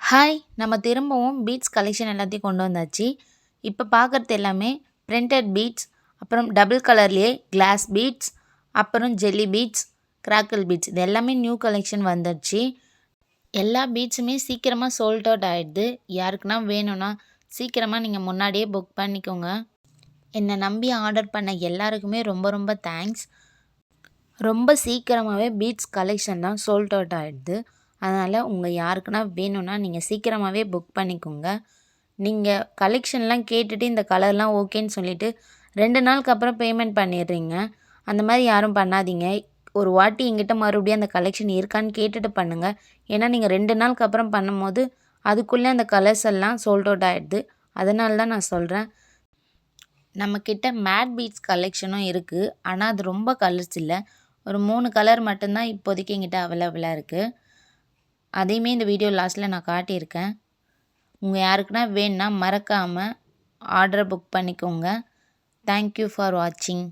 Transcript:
Hi! நம்ம திரும்பவும் beads collection எல்லாத்தையும் கொண்டு வந்தாச்சு. இப்போ பார்க்குறது எல்லாமே பிரிண்டட் பீட்ஸ், அப்புறம் டபுள் கலர்லேயே கிளாஸ் பீட்ஸ், அப்புறம் ஜெல்லி பீட்ஸ், கிராக்கிள் பீட்ஸ் இது எல்லாமே நியூ கலெக்ஷன் வந்துடுச்சு. எல்லா பீட்ஸுமே சீக்கிரமாக சோல்ட் அவுட் ஆகிடுது. யாருக்குன்னா வேணும்னா சீக்கிரமாக நீங்கள் முன்னாடியே புக் பண்ணிக்கோங்க. என்னை நம்பி ஆர்டர் பண்ண எல்லாருக்குமே ரொம்ப ரொம்ப தேங்க்ஸ். ரொம்ப சீக்கிரமாகவே பீட்ஸ் கலெக்ஷன்லாம் சோல்ட் அவுட் ஆகிடுது. அதனால் உங்கள் யாருக்குன்னா வேணும்னா நீங்கள் சீக்கிரமாகவே புக் பண்ணிக்கோங்க. நீங்கள் கலெக்ஷன்லாம் கேட்டுட்டு இந்த கலர்லாம் ஓகேன்னு சொல்லிவிட்டு 2 நாளுக்கு அப்புறம் பேமெண்ட் பண்ணிடுறீங்க. அந்த மாதிரி யாரும் பண்ணாதீங்க. ஒரு வாட்டி என்கிட்ட மறுபடியும் அந்த கலெக்ஷன் இருக்கான்னு கேட்டுட்டு பண்ணுங்கள். ஏன்னா நீங்கள் 2 நாளுக்கு அப்புறம் பண்ணும்போது அதுக்குள்ளே அந்த கலர்ஸ் எல்லாம் சோல்ட் அவுட் ஆகிடுது. அதனால தான் நான் சொல்கிறேன். நம்மக்கிட்ட மேட் பீட்ஸ் கலெக்ஷனும் இருக்குது. ஆனால் அது ரொம்ப கலர்ஸ் இல்லை. ஒரு 3 கலர் மட்டும்தான் இப்போதைக்கு என்கிட்ட அவைலபிளாக இருக்குது. அதையுமே இந்த வீடியோ லாஸ்ட்டில் நான் காட்டியிருக்கேன். உங்கள் யாருக்குன்னா வேணுன்னா மறக்காமல் ஆர்டரை புக் பண்ணிக்கோங்க. தேங்க்யூ ஃபார் வாட்சிங்.